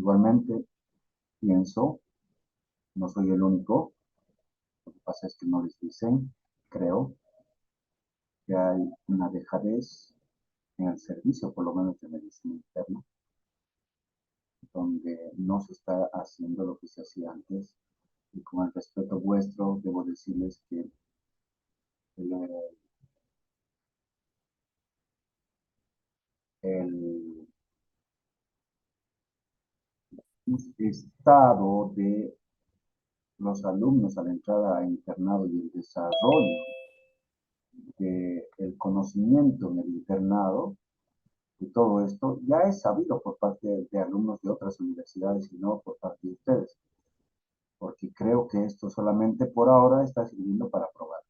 Igualmente, pienso, no soy el único, lo que pasa es que no les dicen, creo, que hay una dejadez en el servicio, por lo menos de medicina interna, donde no se está haciendo lo que se hacía antes. Y con el respeto vuestro, debo decirles que el, el estado de los alumnos a la entrada a internado y el desarrollo del conocimiento en el internado y todo esto ya es sabido por parte de alumnos de otras universidades y no por parte de ustedes, porque creo que esto solamente por ahora está sirviendo para probar.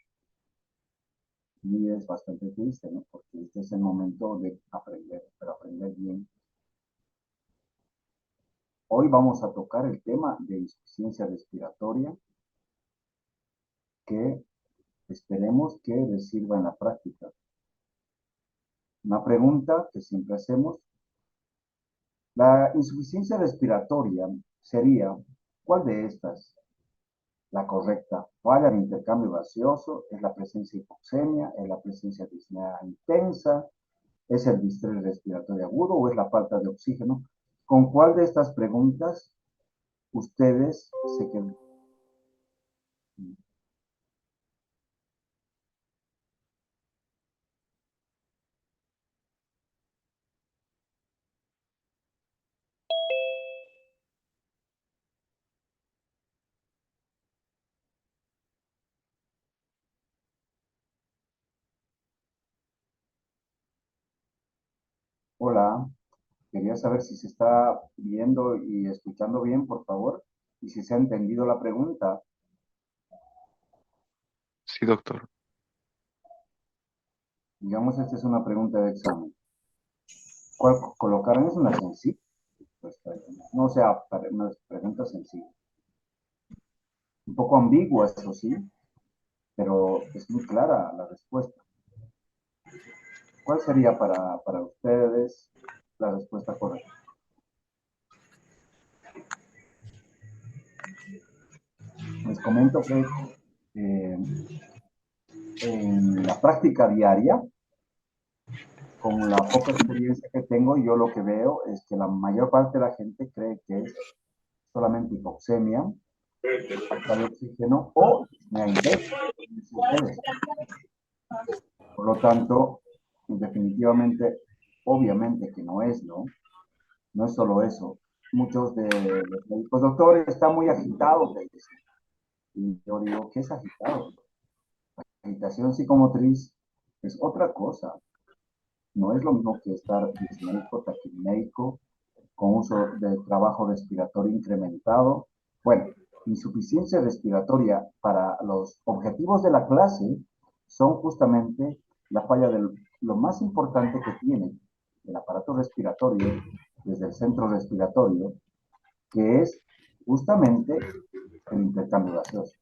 Y es bastante triste, ¿no? Porque este es el momento de aprender, pero aprender bien. Hoy vamos a tocar el tema de insuficiencia respiratoria, que esperemos que les sirva en la práctica. Una pregunta que siempre hacemos: la insuficiencia respiratoria sería, ¿cuál de estas? La correcta: falla de intercambio gaseoso, es la presencia de hipoxemia, es la presencia de disnea intensa, es el distrés respiratorio agudo o es la falta de oxígeno. ¿Con cuál de estas preguntas ustedes se quedan? Hola, quería saber si se está viendo y escuchando bien, por favor, y si se ha entendido la pregunta. Sí, doctor. Digamos, esta es una pregunta de examen. ¿Cuál colocarán? Es una sencilla. Pues, no sea una pregunta sencilla. Un poco ambigua, eso sí, pero es muy clara la respuesta. ¿Cuál sería para ustedes la respuesta correcta? Les comento que eh, en la práctica diaria, con la poca experiencia que tengo, yo lo que veo es que la mayor parte de la gente cree que es solamente hipoxemia, falta de oxígeno o disnea intensa. Por lo tanto, definitivamente, obviamente que no es, ¿no? No es solo eso. Muchos de los médicos, doctores, están muy agitados, me dicen. Y yo digo, ¿qué es agitado? Agitación psicomotriz es otra cosa. No es lo mismo que estar disneico, taquipneico, con uso de trabajo respiratorio incrementado. Bueno, insuficiencia respiratoria para los objetivos de la clase son justamente la falla de lo más importante que tiene el aparato respiratorio desde el centro respiratorio, que es justamente el intercambio gaseoso.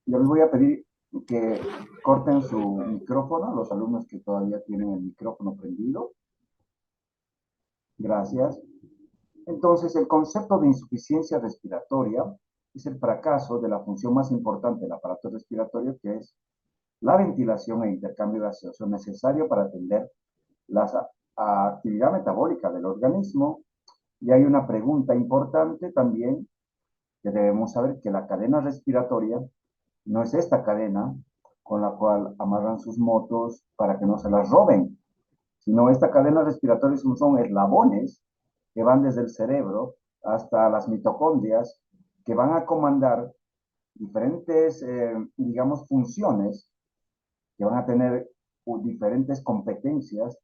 Yo les voy a pedir que corten su micrófono, los alumnos que todavía tienen el micrófono prendido. Gracias. Entonces, el concepto de insuficiencia respiratoria es el fracaso de la función más importante del aparato respiratorio, que es la ventilación e intercambio gaseoso necesario para atender la actividad metabólica del organismo. Y hay una pregunta importante también que debemos saber, que la cadena respiratoria no es esta cadena con la cual amarran sus motos para que no se las roben, sino esta cadena respiratoria son eslabones que van desde el cerebro hasta las mitocondrias, que van a comandar diferentes, digamos, funciones, que van a tener diferentes competencias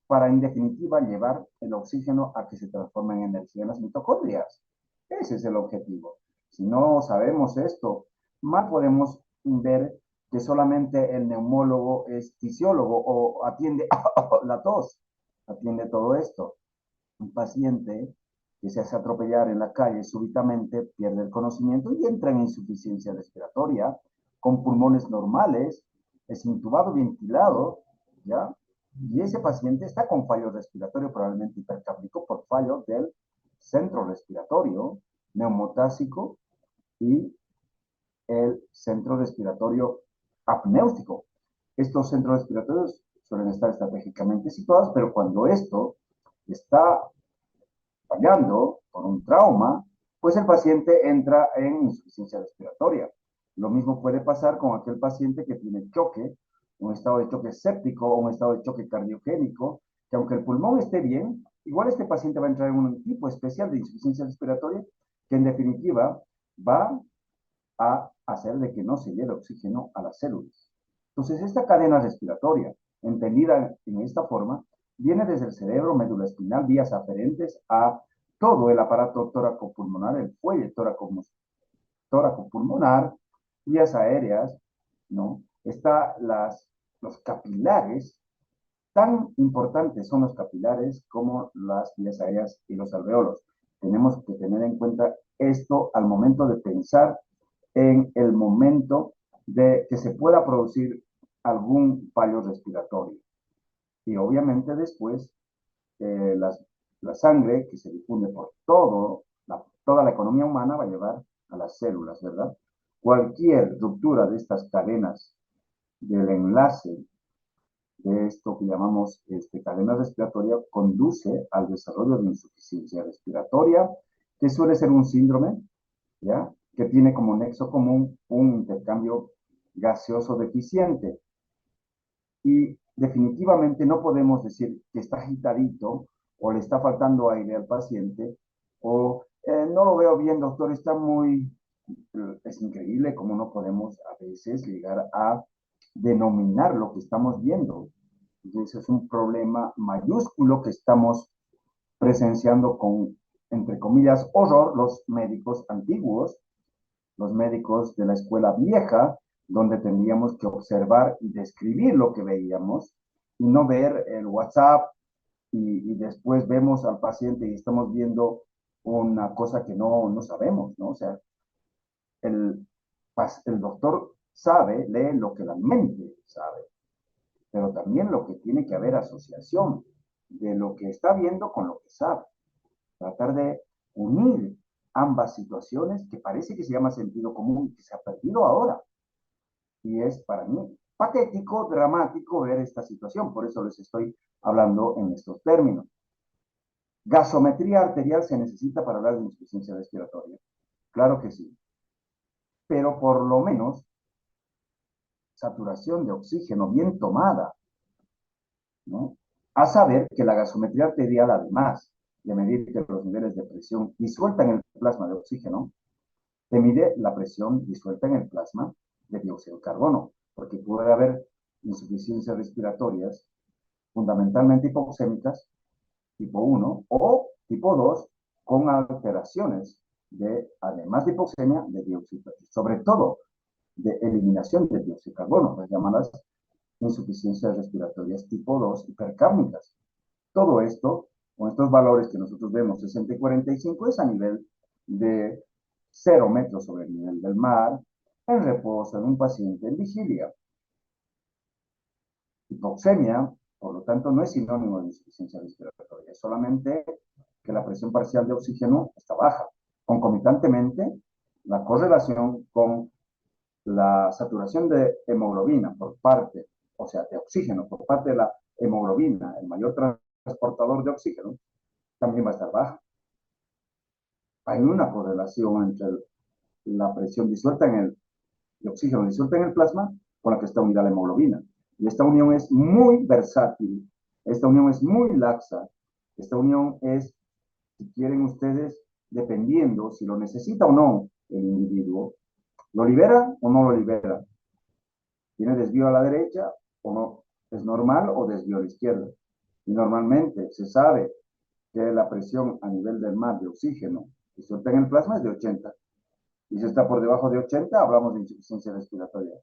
para, en definitiva, llevar el oxígeno a que se transforme en energía en las mitocondrias. Ese es el objetivo. Si no sabemos esto, más podemos ver que solamente el neumólogo es fisiólogo o atiende la tos, atiende todo esto. Un paciente que se hace atropellar en la calle súbitamente pierde el conocimiento y entra en insuficiencia respiratoria, con pulmones normales, es intubado, ventilado, ¿ya? Y ese paciente está con fallo respiratorio, probablemente hipercápnico, por fallo del centro respiratorio, neumotásico y el centro respiratorio apnéutico. Estos centros respiratorios suelen estar estratégicamente situados, pero cuando esto está fallando por un trauma, pues el paciente entra en insuficiencia respiratoria. Lo mismo puede pasar con aquel paciente que tiene choque, un estado de choque séptico o un estado de choque cardiogénico, que aunque el pulmón esté bien, igual este paciente va a entrar en un tipo especial de insuficiencia respiratoria que en definitiva va a hacer de que no se lleve oxígeno a las células. Entonces, esta cadena respiratoria, entendida en esta forma, viene desde el cerebro, médula espinal, vías aferentes a todo el aparato tóraco-pulmonar, el fuelle tóraco-pulmonar, vías aéreas, ¿no? Está los capilares, tan importantes son los capilares como las vías aéreas y los alveolos. Tenemos que tener en cuenta esto al momento de pensar en el momento de que se pueda producir algún fallo respiratorio. Y obviamente después la sangre que se difunde por toda la economía humana va a llevar a las células, ¿verdad? Cualquier ruptura de estas cadenas del enlace de esto que llamamos cadena respiratoria conduce al desarrollo de insuficiencia respiratoria, que suele ser un síndrome, ¿ya? Que tiene como nexo común un intercambio gaseoso deficiente. Y definitivamente no podemos decir que está agitadito o le está faltando aire al paciente o no lo veo bien, doctor, está muy... Es increíble cómo no podemos a veces llegar a denominar lo que estamos viendo. Entonces es un problema mayúsculo que estamos presenciando con, entre comillas, horror los médicos antiguos, los médicos de la escuela vieja, donde tendríamos que observar y describir lo que veíamos y no ver el WhatsApp y después vemos al paciente y estamos viendo una cosa que no sabemos, ¿no? O sea, el, el doctor sabe, lee lo que la mente sabe, pero también lo que tiene que haber asociación de lo que está viendo con lo que sabe. Tratar de unir ambas situaciones que parece que se llama sentido común y que se ha perdido ahora. Y es para mí patético, dramático ver esta situación. Por eso les estoy hablando en estos términos. ¿Gasometría arterial se necesita para hablar de insuficiencia respiratoria? Claro que sí. Pero por lo menos saturación de oxígeno bien tomada, ¿no? A saber que la gasometría arterial, además de medir los niveles de presión disuelta en el plasma de oxígeno, te mide la presión disuelta en el plasma de dióxido de carbono, porque puede haber insuficiencias respiratorias fundamentalmente hipoxémicas, tipo 1, o tipo 2, con alteraciones de, además de hipoxemia, de dióxido, sobre todo de eliminación de dióxido de carbono, las llamadas insuficiencias respiratorias tipo 2 hipercápnicas. Todo esto, con estos valores que nosotros vemos, 60 y 45, es a nivel de 0 metros sobre el nivel del mar, en reposo, en un paciente en vigilia. Hipoxemia, por lo tanto, no es sinónimo de insuficiencia respiratoria, es solamente que la presión parcial de oxígeno está baja. Concomitantemente, la correlación con la saturación de hemoglobina por parte, o sea, de oxígeno por parte de la hemoglobina, el mayor transportador de oxígeno, también va a estar baja. Hay una correlación entre la presión disuelta en el oxígeno disuelta en el plasma con la que está unida la hemoglobina. Y esta unión es muy versátil, esta unión es muy laxa, esta unión es, si quieren ustedes, dependiendo si lo necesita o no el individuo, ¿lo libera o no lo libera? ¿Tiene desvío a la derecha o no? ¿Es normal o desvío a la izquierda? Y normalmente se sabe que la presión a nivel del mar de oxígeno disuelta en el plasma es de 80. Y si está por debajo de 80, hablamos de insuficiencia respiratoria.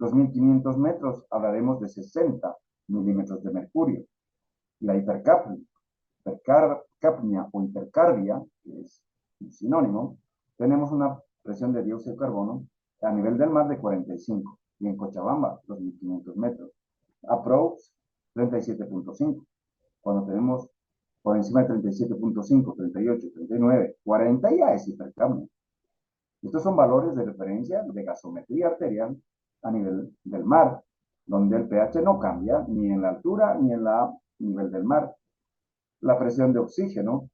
2.500 metros, hablaremos de 60 milímetros de mercurio. La hipercapnia o hipercarbia, que es un sinónimo, tenemos una presión de dióxido de carbono a nivel del mar de 45 y en Cochabamba 2.500 metros. Approx 37.5. Cuando tenemos por encima de 37.5, 38, 39, 40 ya es hipercambio. Estos son valores de referencia de gasometría arterial a nivel del mar, donde el pH no cambia ni en la altura ni en el nivel del mar. La presión de oxígeno,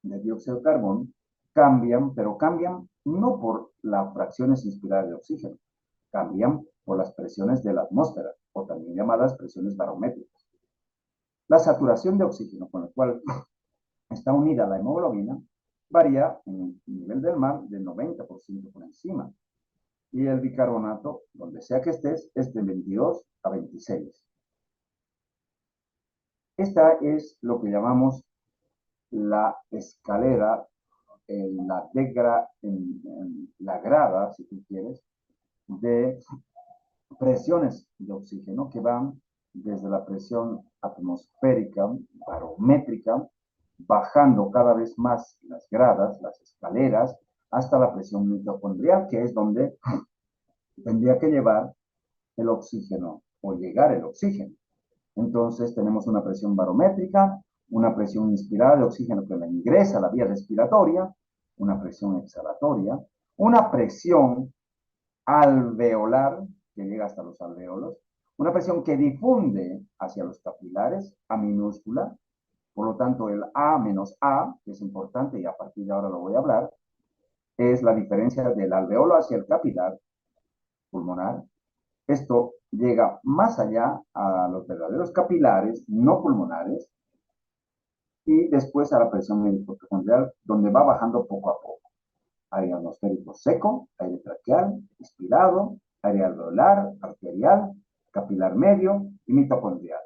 de dióxido de carbono, cambian, pero cambian no por las fracciones inspiradas de oxígeno, cambian por las presiones de la atmósfera, o también llamadas presiones barométricas. La saturación de oxígeno con la cual está unida la hemoglobina varía en el nivel del mar del 90% por encima. Y el bicarbonato, donde sea que estés, es de 22 a 26. Esta es lo que llamamos la escalera, la grada, si tú quieres, de presiones de oxígeno que van desde la presión atmosférica, barométrica, bajando cada vez más las gradas, las escaleras, hasta la presión mitocondrial, que es donde tendría que llevar el oxígeno o llegar el oxígeno. Entonces tenemos una presión barométrica, una presión inspirada de oxígeno que la ingresa a la vía respiratoria, una presión exhalatoria, una presión alveolar que llega hasta los alveolos, una presión que difunde hacia los capilares a minúscula, por lo tanto el A menos A, que es importante y a partir de ahora lo voy a hablar, es la diferencia del alveolo hacia el capilar pulmonar. Esto llega más allá a los verdaderos capilares no pulmonares y después a la presión mitocondrial, donde va bajando poco a poco. Aire atmosférico seco, aire traqueal, inspirado, aire alveolar, arterial, capilar medio y mitocondrial.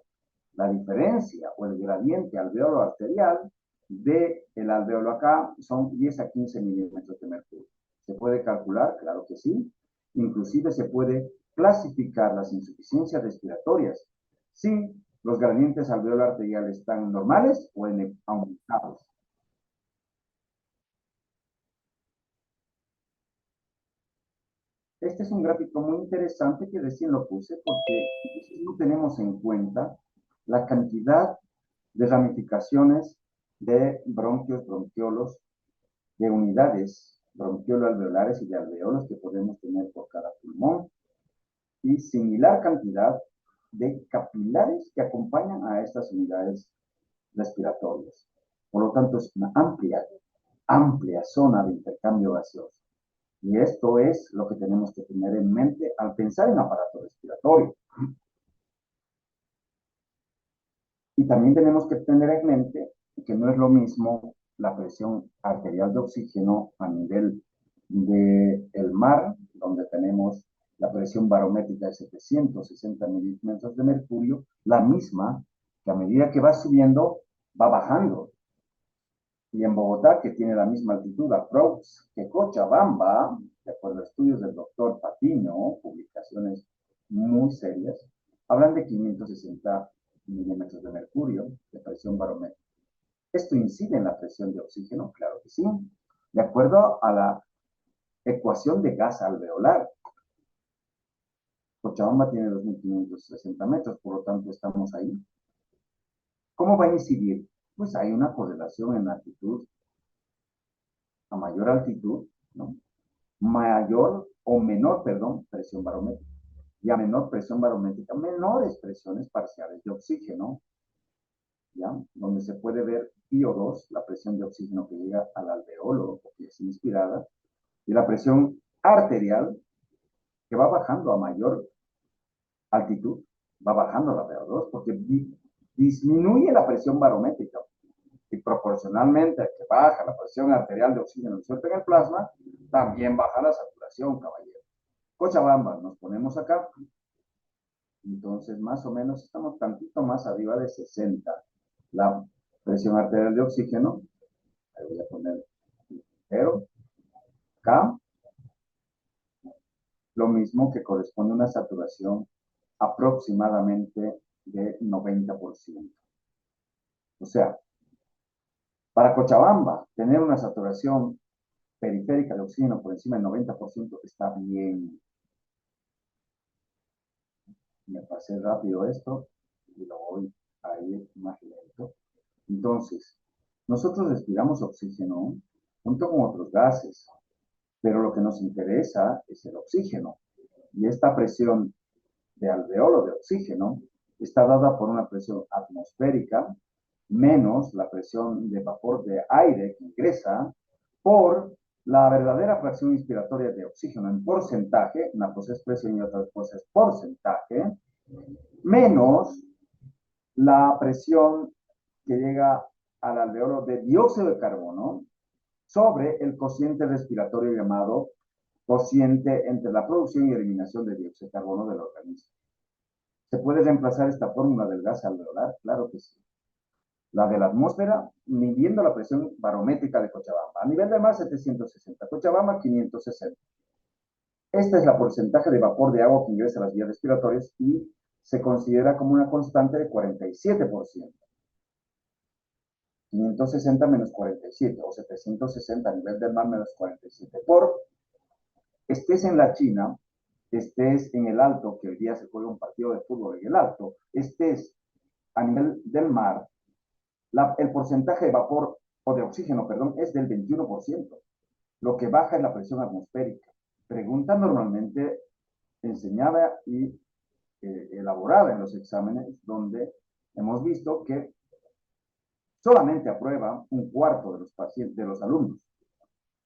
La diferencia o el gradiente alveolo arterial del alveolo acá son 10 a 15 milímetros de mercurio. ¿Se puede calcular? Claro que sí. Inclusive se puede clasificar las insuficiencias respiratorias si los gradientes alveolo arteriales están normales o aumentados. Este es un gráfico muy interesante que recién lo puse porque no tenemos en cuenta la cantidad de ramificaciones de bronquios, bronquiolos, de unidades bronquiolo-alveolares y de alveolos que podemos tener por cada pulmón y similar cantidad de capilares que acompañan a estas unidades respiratorias. Por lo tanto, es una amplia zona de intercambio gaseoso. Y esto es lo que tenemos que tener en mente al pensar en aparato respiratorio. Y también tenemos que tener en mente que no es lo mismo la presión arterial de oxígeno a nivel del mar, donde tenemos la presión barométrica de 760 milímetros de mercurio, la misma que a medida que va subiendo, va bajando. Y en Bogotá, que tiene la misma altitud aprox que Cochabamba, de acuerdo a estudios del doctor Patiño, publicaciones muy serias, hablan de 560 milímetros de mercurio de presión barométrica. ¿Esto incide en la presión de oxígeno? Claro que sí. De acuerdo a la ecuación de gas alveolar, Cochabamba tiene 2.560 metros, por lo tanto estamos ahí. ¿Cómo va a incidir? Pues hay una correlación en la altitud, a mayor altitud, ¿no? Mayor o menor, perdón, presión barométrica. Y a menor presión barométrica, menores presiones parciales de oxígeno, ¿ya? Donde se puede ver PO2, la presión de oxígeno que llega al alveolo, que es inspirada, y la presión arterial, que va bajando a mayor altitud, va bajando la PO2, porque disminuye la presión barométrica. Y proporcionalmente a que baja la presión arterial de oxígeno disuelto en el plasma, también baja la saturación, caballero. Cochabamba, nos ponemos acá, entonces más o menos estamos tantito más arriba de 60. La presión arterial de oxígeno, ahí voy a poner 0, K, lo mismo que corresponde a una saturación aproximadamente de 90%. O sea, para Cochabamba, tener una saturación periférica de oxígeno por encima del 90% está bien. Me pasé rápido esto y lo voy a ir más lento. Entonces, nosotros respiramos oxígeno junto con otros gases, pero lo que nos interesa es el oxígeno. Y esta presión de alveolo de oxígeno está dada por una presión atmosférica menos la presión de vapor de aire que ingresa por la verdadera fracción inspiratoria de oxígeno en porcentaje, una cosa es presión y otra cosa es porcentaje, menos la presión que llega al alveolo de dióxido de carbono sobre el cociente respiratorio llamado cociente entre la producción y eliminación de dióxido de carbono del organismo. ¿Se puede reemplazar esta fórmula del gas alveolar? Claro que sí. La de la atmósfera, midiendo la presión barométrica de Cochabamba. A nivel de mar, 760. Cochabamba, 560. Esta es la porcentaje de vapor de agua que ingresa a las vías respiratorias y se considera como una constante de 47%. 560 menos 47, o 760 a nivel del mar menos 47. Por estés en la China, estés en el Alto, que hoy día se juega un partido de fútbol en el Alto, estés a nivel del mar, el porcentaje de vapor o de oxígeno, perdón, es del 21%. Lo que baja es la presión atmosférica. Pregunta normalmente enseñada y elaborada en los exámenes donde hemos visto que solamente aprueba un cuarto de los pacientes, de los alumnos.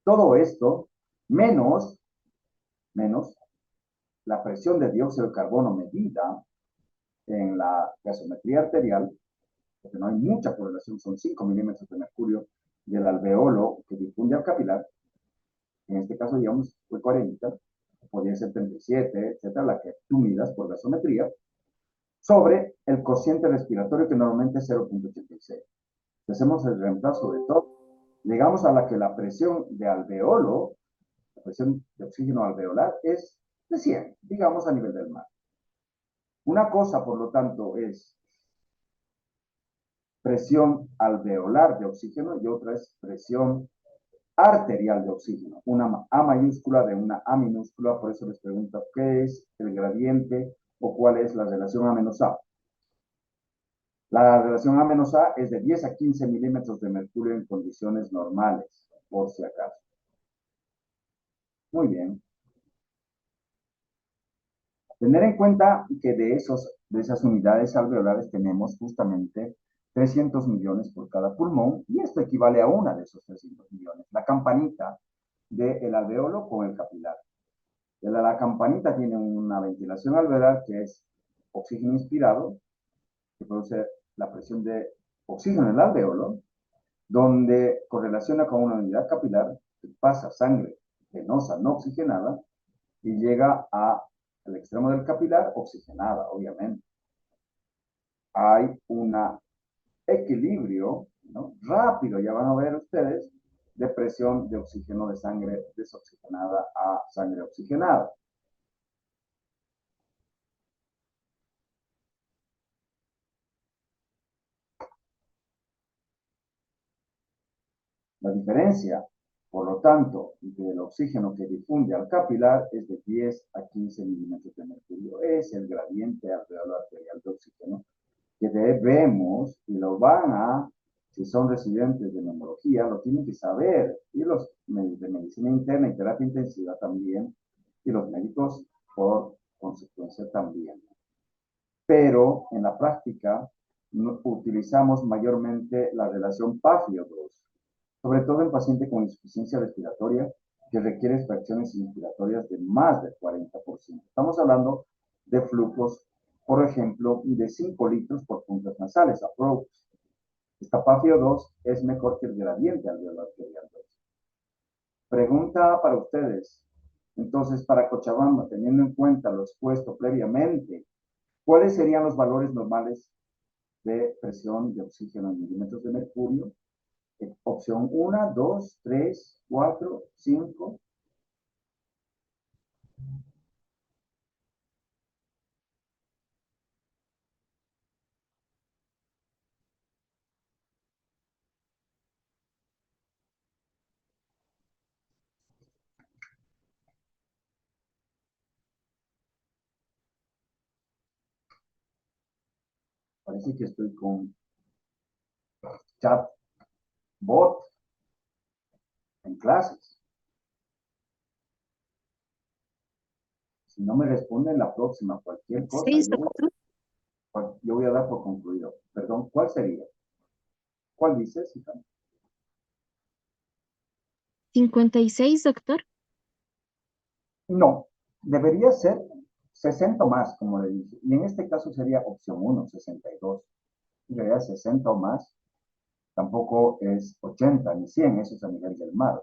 Todo esto menos la presión de dióxido de carbono medida en la gasometría arterial, porque no hay mucha correlación, son 5 milímetros de mercurio del alveolo que difunde al capilar. En este caso, digamos, fue 40, podría ser 37, etcétera, la que tú midas por gasometría, sobre el cociente respiratorio que normalmente es 0.86. Si hacemos el reemplazo de todo, llegamos a la que la presión de alveolo, la presión de oxígeno alveolar, es de 100, digamos a nivel del mar. Una cosa, por lo tanto, es presión alveolar de oxígeno y otra es presión arterial de oxígeno, una A mayúscula de una A minúscula, por eso les pregunto qué es el gradiente o cuál es la relación A menos A. La relación A menos A es de 10 a 15 milímetros de mercurio en condiciones normales, por si acaso. Muy bien. Tener en cuenta que de esas unidades alveolares tenemos justamente 300 millones por cada pulmón y esto equivale a una de esos 300 millones. La campanita del alveolo con el capilar. La campanita tiene una ventilación alveolar que es oxígeno inspirado, que produce la presión de oxígeno en el alveolo, donde correlaciona con una unidad capilar que pasa sangre venosa no oxigenada y llega al extremo del capilar oxigenada, obviamente. Hay un equilibrio, ¿no?, rápido, ya van a ver ustedes, de presión de oxígeno de sangre desoxigenada a sangre oxigenada. La diferencia, por lo tanto, del oxígeno que difunde al capilar es de 10 a 15 milímetros de mercurio. Es el gradiente alveolar arterial de oxígeno que debemos, y lo van a, si son residentes de neumología, lo tienen que saber, y los de medicina interna y terapia intensiva también, y los médicos por consecuencia también. Pero en la práctica utilizamos mayormente la relación PAFIO2, sobre todo en paciente con insuficiencia respiratoria que requiere fracciones inspiratorias de más del 40%. Estamos hablando de flujos, por ejemplo, de 5 litros por puntas nasales, approach. Esta PAFIO2 es mejor que el gradiente alveolar arterial 2. Pregunta para ustedes. Entonces, para Cochabamba, teniendo en cuenta lo expuesto previamente, ¿cuáles serían los valores normales de presión de oxígeno en milímetros de mercurio? Opción 1, 2, 3, 4, 5. Parece que estoy con chatbot en clases. Si no me responden la próxima, cualquier cosa, 6, doctor. yo voy a dar por concluido. Perdón, ¿cuál sería? ¿Cuál dices, hija? 56, doctor. No, debería ser 60 o más, como le dije. Y en este caso sería opción 1, 62. En realidad 60 o más tampoco es 80 ni 100, eso es a nivel del mar.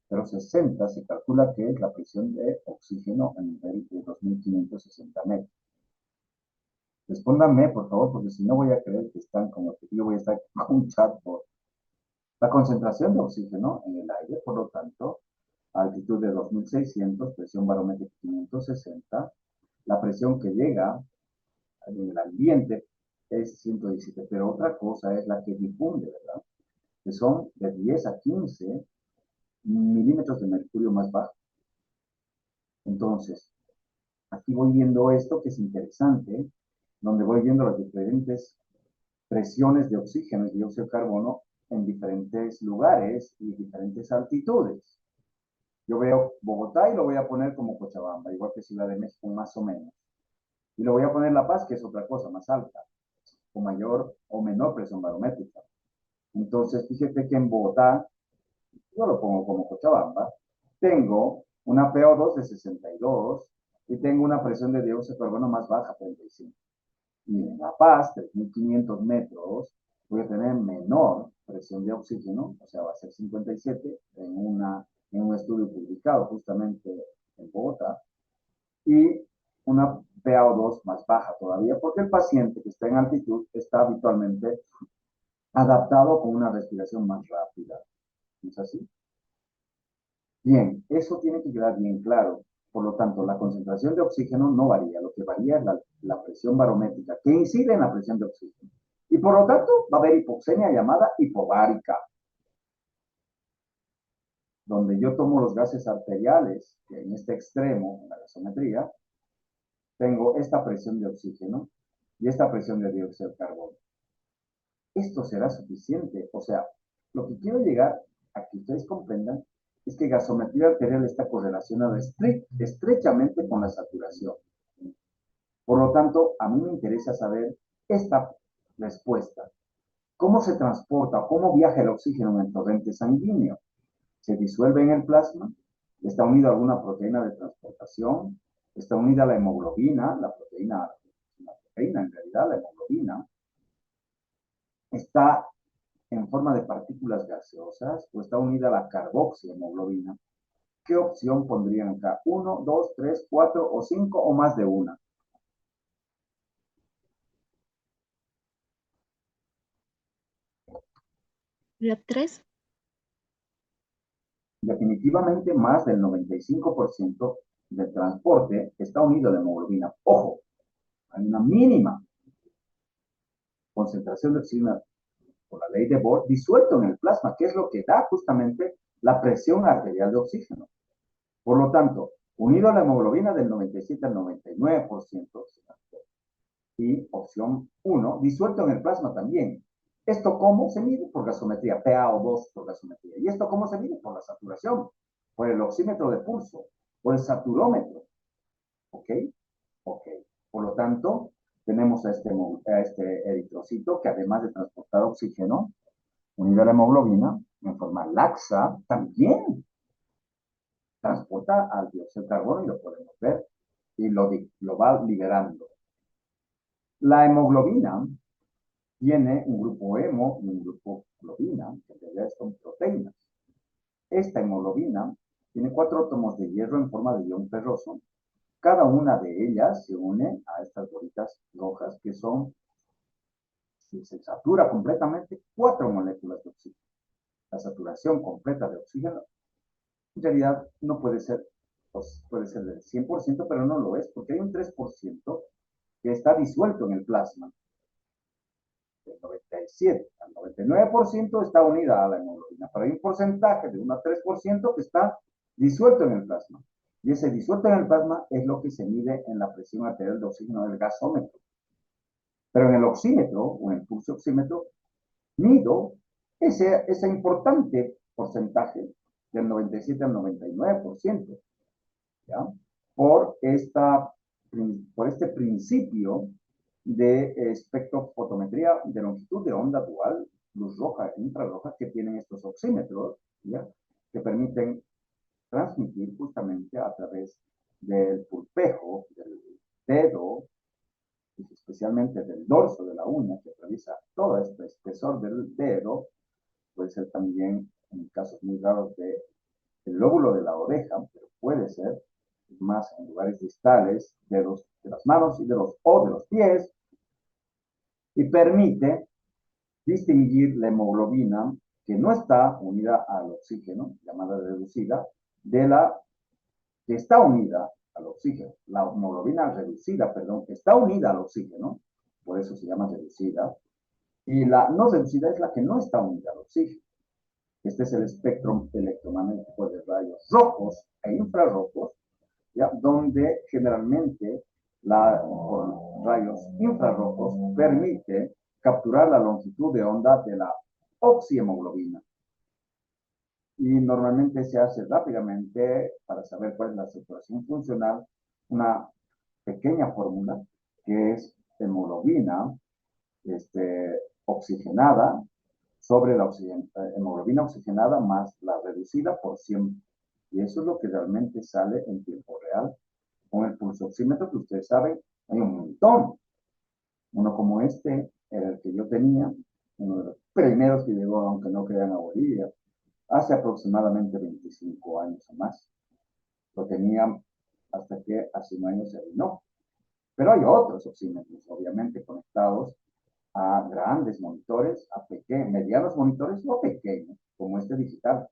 Pero 60 se calcula que es la presión de oxígeno a nivel de 2560 metros. Respóndanme, por favor, porque si no voy a creer que están como que yo voy a estar con un chatbot. La concentración de oxígeno en el aire, por lo tanto, a altitud de 2600, presión barométrica 560, la presión que llega en el ambiente es 117, pero otra cosa es la que difunde, ¿verdad? Que son de 10 a 15 milímetros de mercurio más bajo. Entonces, aquí voy viendo esto que es interesante, donde voy viendo las diferentes presiones de oxígeno y dióxido de carbono en diferentes lugares y diferentes altitudes. Yo veo Bogotá y lo voy a poner como Cochabamba, igual que Ciudad de México, más o menos. Y lo voy a poner La Paz, que es otra cosa, más alta, o mayor o menor presión barométrica. Entonces, fíjate que en Bogotá, yo lo pongo como Cochabamba, tengo una PO2 de 62 y tengo una presión de dióxido de carbono más baja, 35. Y en La Paz, 3.500 metros, voy a tener menor presión de oxígeno, o sea, va a ser 57 en un estudio publicado justamente en Bogotá, y una PaO2 más baja todavía, porque el paciente que está en altitud está habitualmente adaptado con una respiración más rápida. ¿No es así? Bien, eso tiene que quedar bien claro. Por lo tanto, la concentración de oxígeno no varía. Lo que varía es la presión barométrica, que incide en la presión de oxígeno. Y por lo tanto, va a haber hipoxemia llamada hipovárica, donde yo tomo los gases arteriales, que en este extremo, en la gasometría, tengo esta presión de oxígeno y esta presión de dióxido de carbono. Esto será suficiente. O sea, lo que quiero llegar a que ustedes comprendan es que gasometría arterial está correlacionada estrechamente con la saturación. Por lo tanto, a mí me interesa saber esta respuesta. ¿Cómo se transporta o cómo viaja el oxígeno en el torrente sanguíneo? ¿Se disuelve en el plasma? ¿Está unido a alguna proteína de transportación? ¿Está unida a la hemoglobina? La proteína en realidad, la hemoglobina. ¿Está en forma de partículas gaseosas o está unida a la carboxihemoglobina? ¿Qué opción pondrían acá? ¿Uno, dos, tres, cuatro o cinco o más de una? La 3. Definitivamente más del 95% del transporte está unido a la hemoglobina. Ojo, hay una mínima concentración de oxígeno por la ley de Bohr disuelto en el plasma, que es lo que da justamente la presión arterial de oxígeno. Por lo tanto, unido a la hemoglobina del 97 al 99%, y opción 1, disuelto en el plasma también. ¿Esto cómo se mide? Por gasometría, PaO2 por gasometría. ¿Y esto cómo se mide? Por la saturación, por el oxímetro de pulso, por el saturómetro. ¿Ok? Ok. Por lo tanto, tenemos a este eritrocito que además de transportar oxígeno, unido a la hemoglobina, en forma laxa, también transporta al dióxido de carbono y lo podemos ver y lo va liberando. La hemoglobina tiene un grupo hemo y un grupo globina, que en realidad son proteínas. Esta hemoglobina tiene 4 átomos de hierro en forma de ion ferroso. Cada una de ellas se une a estas bolitas rojas que son, si se satura completamente, 4 moléculas de oxígeno. La saturación completa de oxígeno en realidad no puede ser, pues puede ser del 100%, pero no lo es, porque hay un 3% que está disuelto en el plasma. Del 97 al 99% está unida a la hemoglobina, pero hay un porcentaje de 1 a 3% que está disuelto en el plasma. Y ese disuelto en el plasma es lo que se mide en la presión arterial de oxígeno del gasómetro. Pero en el oxímetro o en el pulso oxímetro mido ese importante porcentaje del 97 al 99%, ¿ya? Por, por este principio de espectrofotometría de longitud de onda dual, luz roja e infrarroja, que tienen estos oxímetros, ¿ya? Que permiten transmitir justamente a través del pulpejo, del dedo, y especialmente del dorso de la uña que atraviesa todo este espesor del dedo, puede ser también en casos muy raros del lóbulo de la oreja, pero puede ser más en lugares distales de las manos y de los pies, y permite distinguir la hemoglobina que no está unida al oxígeno, llamada reducida, de la que está unida al oxígeno. La hemoglobina reducida, perdón, está unida al oxígeno, por eso se llama reducida, y la no reducida es la que no está unida al oxígeno. Este es el espectro electromagnético de rayos rojos e infrarrojos, ¿ya? Donde generalmente con rayos infrarrojos permite capturar la longitud de onda de la oxihemoglobina. Y normalmente se hace rápidamente para saber cuál es la saturación funcional, una pequeña fórmula que es hemoglobina oxigenada sobre la hemoglobina oxigenada más la reducida por 100. Y eso es lo que realmente sale en tiempo real. Con el pulsoxímetro, que ustedes saben, hay un montón. Uno como este era el que yo tenía, uno de los primeros que llegó, aunque no crean, a Bolivia, hace aproximadamente 25 años o más. Lo tenía hasta que hace un año se arruinó. Pero hay otros oxímetros, obviamente, conectados a grandes monitores, a pequeños, medianos monitores o pequeños, como este digital.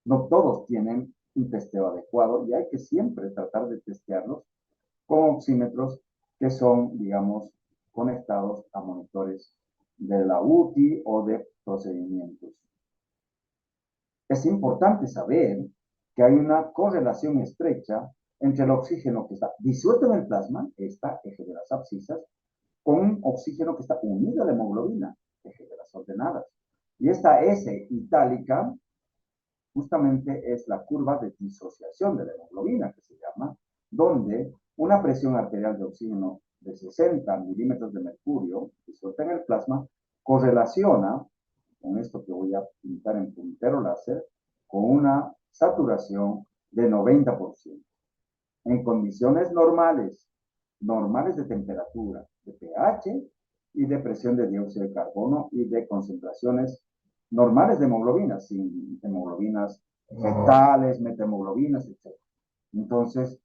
No todos tienen un testeo adecuado y hay que siempre tratar de testearlos con oxímetros que son, digamos, conectados a monitores de la UTI o de procedimientos. Es importante saber que hay una correlación estrecha entre el oxígeno que está disuelto en el plasma, esta eje de las abscisas, con un oxígeno que está unido a la hemoglobina, eje de las ordenadas. Y esta S itálica justamente es la curva de disociación de la hemoglobina, que se llama, donde una presión arterial de oxígeno de 60 milímetros de mercurio disuelta en el plasma correlaciona con esto que voy a pintar en puntero láser, con una saturación de 90%. En condiciones normales, normales de temperatura, de pH y de presión de dióxido de carbono y de concentraciones normales de hemoglobina, sin hemoglobinas fetales, metahemoglobinas, etc. Entonces,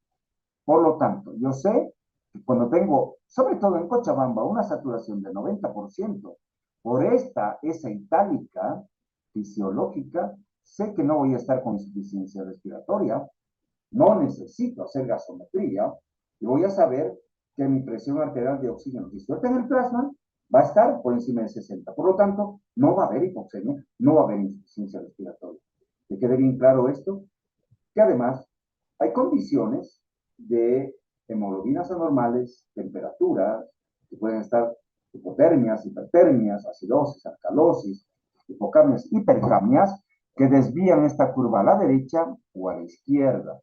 por lo tanto, yo sé que cuando tengo, sobre todo en Cochabamba, una saturación de 90%, por esa itálica fisiológica, sé que no voy a estar con insuficiencia respiratoria, no necesito hacer gasometría y voy a saber que mi presión arterial de oxígeno disuelta en el plasma va a estar por encima de 60. Por lo tanto, no va a haber hipoxemia, no va a haber insuficiencia respiratoria. ¿Te quede bien claro esto? Que además hay condiciones de hemoglobinas anormales, temperaturas, que pueden estar hipotermias, hipertermias, acidosis, alcalosis, hipocamias, hipercamias, que desvían esta curva a la derecha o a la izquierda.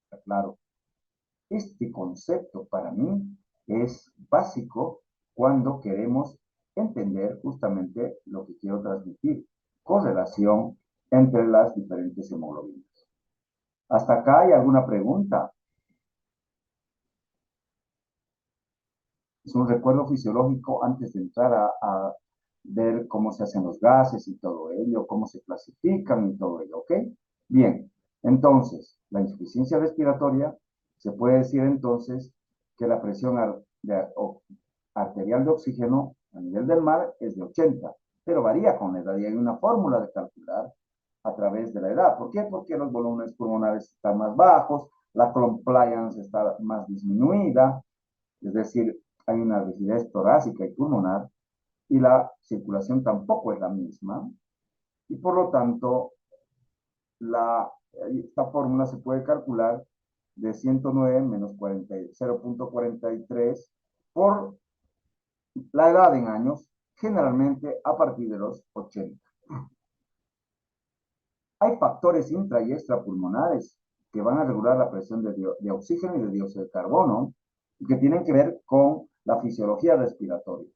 ¿Está claro? Este concepto para mí es básico cuando queremos entender justamente lo que quiero transmitir, correlación entre las diferentes hemoglobinas. ¿Hasta acá hay alguna pregunta? Es un recuerdo fisiológico antes de entrar a ver cómo se hacen los gases y todo ello, cómo se clasifican y todo ello, ¿ok? Bien, entonces, la insuficiencia respiratoria, se puede decir entonces que la presión arterial de oxígeno a nivel del mar es de 80, pero varía con la edad y hay una fórmula de calcular a través de la edad. ¿Por qué? Porque los volúmenes pulmonares están más bajos, la compliance está más disminuida, es decir, hay una rigidez torácica y pulmonar y la circulación tampoco es la misma y por lo tanto esta fórmula se puede calcular de 109 menos 0.43 por la edad en años generalmente a partir de los 80. Hay factores intra y extrapulmonares que van a regular la presión de oxígeno y de dióxido de carbono y que tienen que ver con la fisiología respiratoria.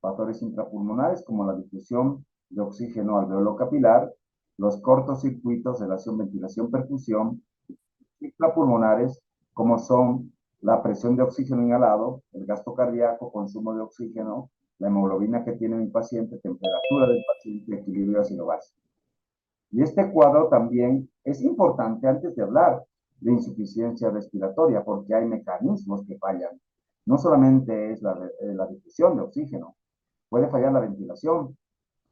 Factores intrapulmonares como la difusión de oxígeno alveolo capilar, los cortocircuitos, relación ventilación-perfusión, extrapulmonares como son la presión de oxígeno inhalado, el gasto cardíaco, consumo de oxígeno, la hemoglobina que tiene mi paciente, temperatura del paciente, equilibrio ácido-base. Y este cuadro también es importante antes de hablar de insuficiencia respiratoria, porque hay mecanismos que fallan. No solamente es la difusión de oxígeno, puede fallar la ventilación,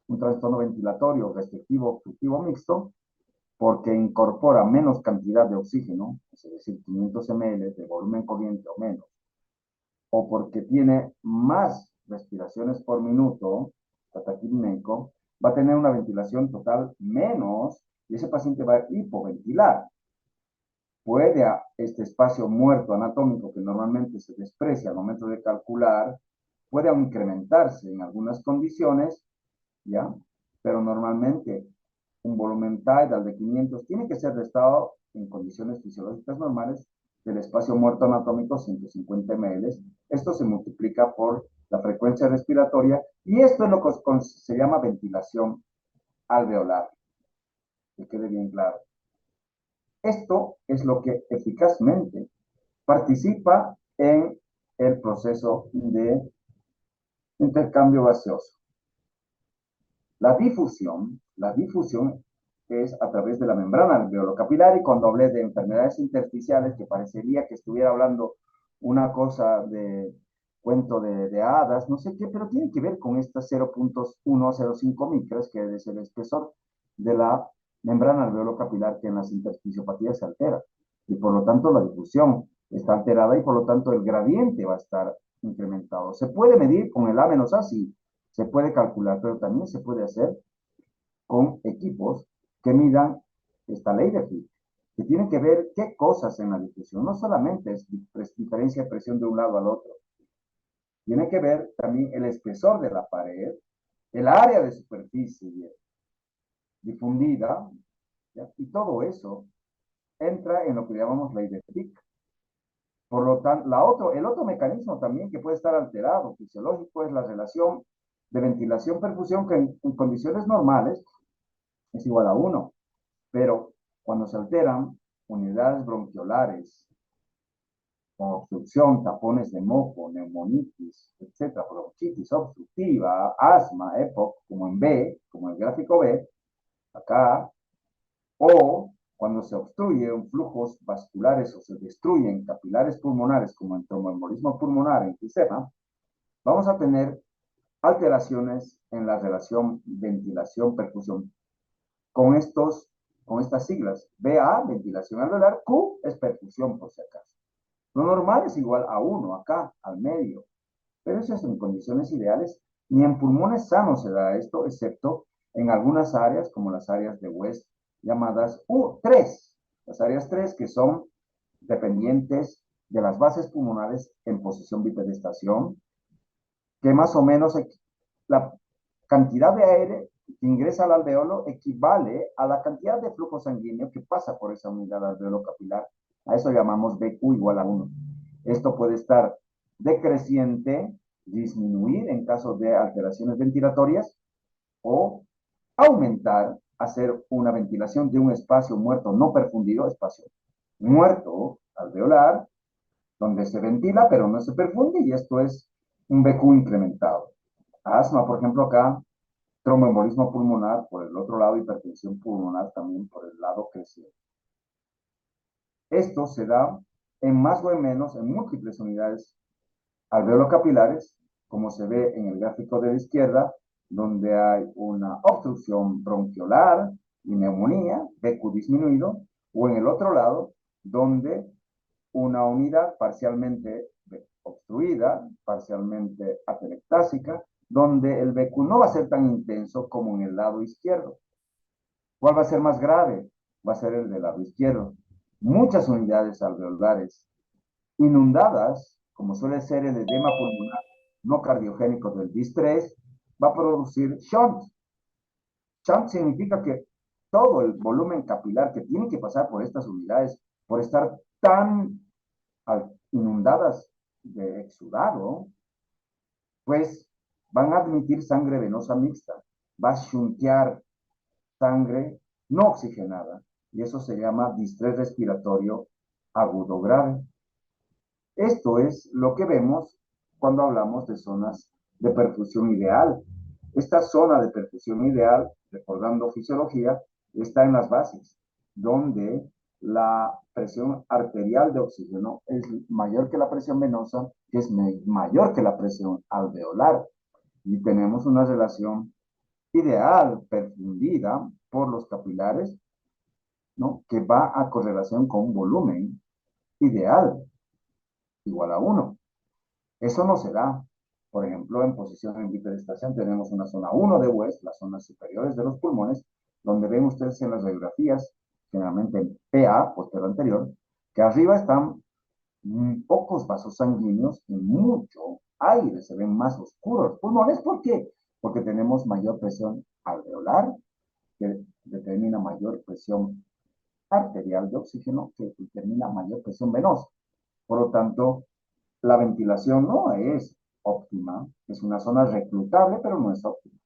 un trastorno ventilatorio restrictivo obstructivo mixto, porque incorpora menos cantidad de oxígeno, es decir, 500 ml de volumen corriente o menos, o porque tiene más respiraciones por minuto, cataquímico, va a tener una ventilación total menos y ese paciente va a hipoventilar. Puede este espacio muerto anatómico que normalmente se desprecia al momento de calcular, puede aún incrementarse en algunas condiciones, ¿ya? Pero normalmente un volumen tidal de 500 tiene que ser restado en condiciones fisiológicas normales del espacio muerto anatómico 150 ml. Esto se multiplica por la frecuencia respiratoria y esto es lo que se llama ventilación alveolar. Que quede bien claro. Esto es lo que eficazmente participa en el proceso de intercambio gaseoso. La difusión es a través de la membrana alveolo-capilar y cuando hablé de enfermedades intersticiales, que parecería que estuviera hablando una cosa de cuento de hadas, no sé qué, pero tiene que ver con estas 0.105 micras, que es el espesor de la membrana alveolo-capilar que en las intersticiopatías se altera. Y por lo tanto la difusión está alterada y por lo tanto el gradiente va a estar incrementado. ¿Se puede medir con el A menos A? Sí, se puede calcular, pero también se puede hacer con equipos que midan esta ley de Fick, que tienen que ver qué cosas en la difusión. No solamente es diferencia de presión de un lado al otro, tiene que ver también el espesor de la pared, el área de superficie difundida, ¿ya? Y todo eso entra en lo que llamamos ley de Fick. Por lo tanto, el otro mecanismo también que puede estar alterado, fisiológico, es la relación de ventilación-perfusión, que en condiciones normales es igual a 1, pero cuando se alteran unidades bronquiolares, con obstrucción, tapones de moco, neumonitis, etcétera, bronquitis obstructiva, asma, EPOC, como en B, como en el gráfico B, acá, o cuando se obstruyen flujos vasculares o se destruyen capilares pulmonares, como en tromboembolismo pulmonar, en enfisema, vamos a tener alteraciones en la relación ventilación-perfusión con estas siglas. BA, ventilación alveolar, Q es perfusión, por si acaso. Lo normal es igual a 1, acá, al medio. Pero eso es en condiciones ideales. Ni en pulmones sanos se da esto, excepto en algunas áreas, como las áreas de West, llamadas U3. Las áreas 3 que son dependientes de las bases pulmonares en posición bipedestación, que más o menos la cantidad de aire que ingresa al alveolo equivale a la cantidad de flujo sanguíneo que pasa por esa unidad alveolo capilar. A eso llamamos BQ igual a 1. Esto puede estar decreciente, disminuir en caso de alteraciones ventilatorias o aumentar, hacer una ventilación de un espacio muerto no perfundido, espacio muerto alveolar, donde se ventila pero no se perfunde y esto es un BQ incrementado. Asma, por ejemplo, acá, tromboembolismo pulmonar por el otro lado, hipertensión pulmonar también por el lado creciente. Esto se da en más o en menos, en múltiples unidades alveolo-capilares, como se ve en el gráfico de la izquierda, donde hay una obstrucción bronquiolar y neumonía, BQ disminuido, o en el otro lado, donde una unidad parcialmente obstruida, parcialmente atelectásica, donde el BQ no va a ser tan intenso como en el lado izquierdo. ¿Cuál va a ser más grave? Va a ser el del lado izquierdo. Muchas unidades alveolares inundadas, como suele ser el edema pulmonar no cardiogénico del DIS-3, va a producir shunt. Shunt significa que todo el volumen capilar que tiene que pasar por estas unidades, por estar tan inundadas de exudado, pues van a admitir sangre venosa mixta, va a shuntear sangre no oxigenada, y eso se llama distrés respiratorio agudo grave. Esto es lo que vemos cuando hablamos de zonas de perfusión ideal. Esta zona de perfusión ideal, recordando fisiología, está en las bases, donde la presión arterial de oxígeno es mayor que la presión venosa, que es mayor que la presión alveolar. Y tenemos una relación ideal perfundida por los capilares, ¿no? Que va a correlación con un volumen ideal igual a 1. Eso no se da. Por ejemplo, en posición en bipedestación tenemos una zona 1 de West, las zonas superiores de los pulmones, donde ven ustedes en las radiografías, generalmente en PA, posterior anterior, que arriba están pocos vasos sanguíneos y mucho aire, se ven más oscuros los pulmones. ¿Por qué? Porque tenemos mayor presión alveolar, que determina mayor presión arterial de oxígeno, que determina mayor presión venosa. Por lo tanto, la ventilación no es óptima, es una zona reclutable, pero no es óptima.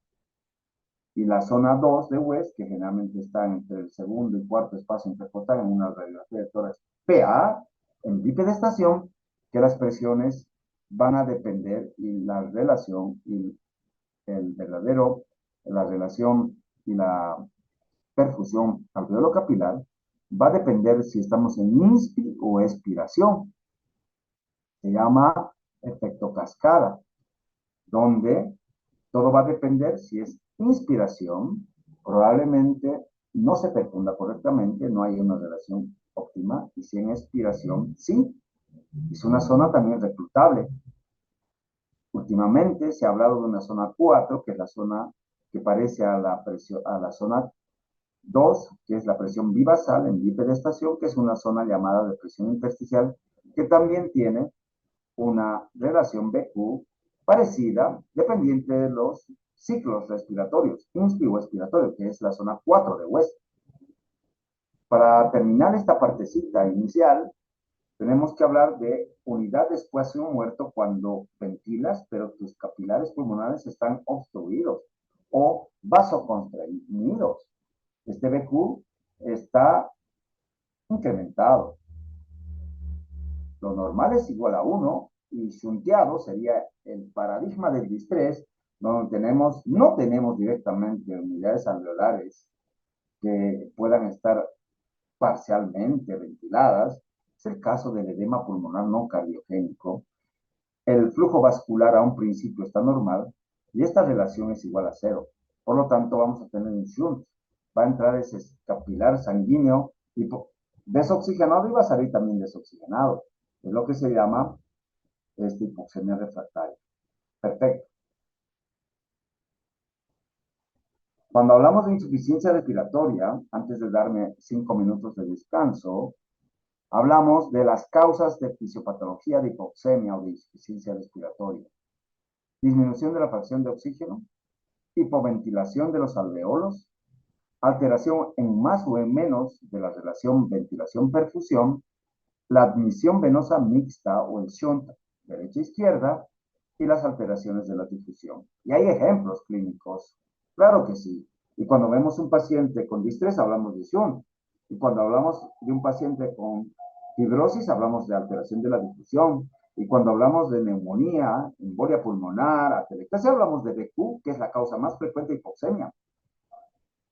Y la zona 2 de West, que generalmente está entre el segundo y cuarto espacio intercostal en una radiografía de tórax PA, en bipedestación, que las presiones van a depender y la relación y la relación y la perfusión alveolo-capilar va a depender si estamos en inspi o expiración. Se llama efecto cascada, donde todo va a depender si es inspiración, probablemente no se perfunda correctamente, no hay una relación óptima, y si en expiración, sí, es una zona también reclutable. Últimamente se ha hablado de una zona 4, que es la zona que parece a la, presión, a la zona 2, que es la presión bivasal en bipedestación, que es una zona llamada de presión intersticial, que también tiene una relación BQ parecida, dependiente de los ciclos respiratorios, inspi o expiratorio, que es la zona 4 de West. Para terminar esta partecita inicial, tenemos que hablar de unidad de espacio muerto cuando ventilas, pero tus capilares pulmonares están obstruidos o vasoconstriñidos. Este BQ está incrementado. Lo normal es igual a 1 y shunteado sería el paradigma del distrés, donde no tenemos directamente unidades alveolares que puedan estar parcialmente ventiladas. Es el caso del edema pulmonar no cardiogénico. El flujo vascular a un principio está normal y esta relación es igual a 0. Por lo tanto, vamos a tener un shunt. Va a entrar ese capilar sanguíneo desoxigenado y va a salir también desoxigenado. Es lo que se llama hipoxemia refractaria. Perfecto. Cuando hablamos de insuficiencia respiratoria, antes de darme 5 minutos de descanso, hablamos de las causas de fisiopatología de hipoxemia o de insuficiencia respiratoria. Disminución de la fracción de oxígeno, hipoventilación de los alveolos, alteración en más o en menos de la relación ventilación-perfusión, la admisión venosa mixta o el shunt derecha-izquierda y las alteraciones de la difusión. Y hay ejemplos clínicos, claro que sí. Y cuando vemos un paciente con distrés hablamos de shunt. Y cuando hablamos de un paciente con fibrosis hablamos de alteración de la difusión. Y cuando hablamos de neumonía, embolia pulmonar, atelectasia, hablamos de BQ, que es la causa más frecuente de hipoxemia.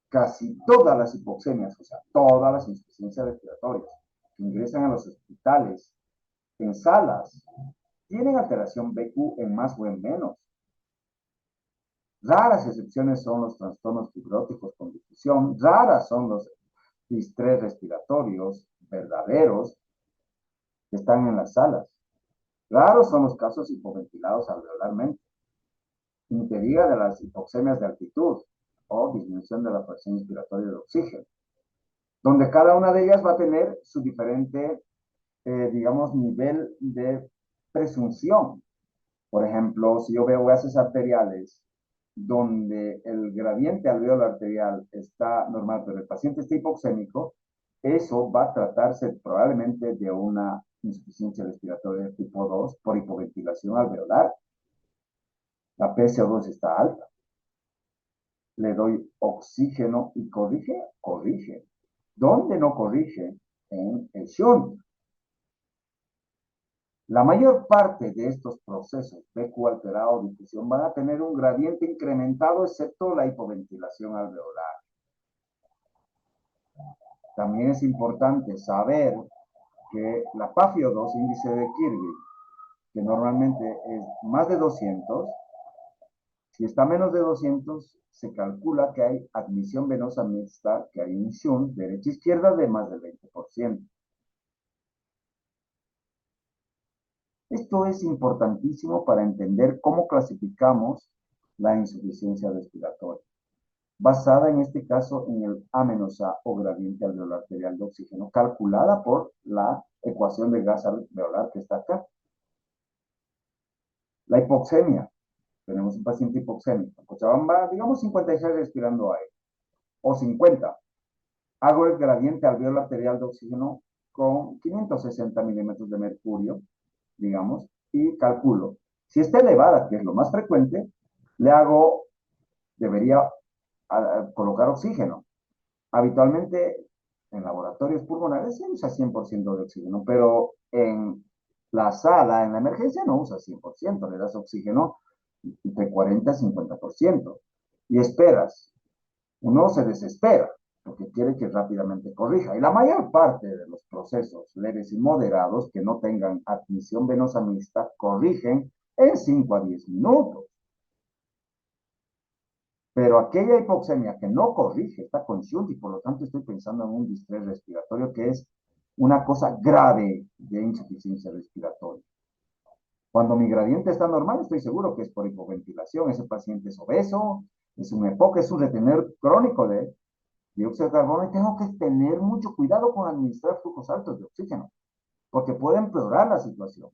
Casi todas las hipoxemias, o sea, todas las insuficiencias respiratorias que ingresan a los hospitales en salas, tienen alteración BQ en más o en menos. Raras excepciones son los trastornos fibróticos con difusión, raras son los distrés respiratorios verdaderos que están en las salas. Raros son los casos hipoventilados alveolarmente. Ni te diga de las hipoxemias de altitud o disminución de la presión inspiratoria de oxígeno, donde cada una de ellas va a tener su diferente, digamos, nivel de presunción. Por ejemplo, si yo veo gases arteriales donde el gradiente alveolar arterial está normal, pero el paciente está hipoxémico, eso va a tratarse probablemente de una insuficiencia respiratoria de tipo 2 por hipoventilación alveolar. La PCO2 está alta. Le doy oxígeno y corrige, corrige. ¿Dónde no corrige? En el shunt. La mayor parte de estos procesos PQ alterado o difusión van a tener un gradiente incrementado, excepto la hipoventilación alveolar. También es importante saber que la PAFIO2, índice de Kirby, que normalmente es más de 200, si está menos de 200, se calcula que hay admisión venosa mixta, que hay un shunt derecha-izquierda de más del 20%. Esto es importantísimo para entender cómo clasificamos la insuficiencia respiratoria, basada en este caso en el A-A o gradiente alveolar arterial de oxígeno, calculada por la ecuación de gas alveolar que está acá. La hipoxemia. Tenemos un paciente hipoxémico. Cochabamba, digamos 56 respirando aire, o 50. Hago el gradiente alveolar arterial de oxígeno con 560 milímetros de mercurio, digamos, y calculo. Si está elevada, que es lo más frecuente, debería colocar oxígeno. Habitualmente en laboratorios pulmonares se usa 100% de oxígeno, pero en la sala, en la emergencia, no usa 100%, le das oxígeno de 40 a 50%. Y esperas. Uno se desespera porque quiere que rápidamente corrija. Y la mayor parte de los procesos leves y moderados que no tengan admisión venosa mixta corrigen en 5 a 10 minutos. Pero aquella hipoxemia que no corrige está con shunt y por lo tanto estoy pensando en un distrés respiratorio que es una cosa grave de insuficiencia respiratoria. Cuando mi gradiente está normal, estoy seguro que es por hipoventilación. Ese paciente es obeso, es un EPOC, es un retener crónico de dióxido de carbono y tengo que tener mucho cuidado con administrar flujos altos de oxígeno, porque puede empeorar la situación.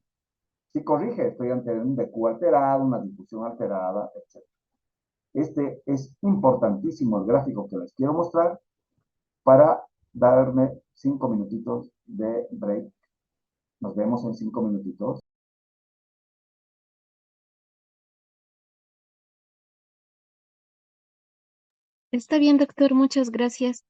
Si corrige, estoy ante un BQ alterado, una difusión alterada, etc. Este es importantísimo el gráfico que les quiero mostrar para darme 5 minutitos de break. Nos vemos en 5 minutitos. Está bien, doctor, muchas gracias.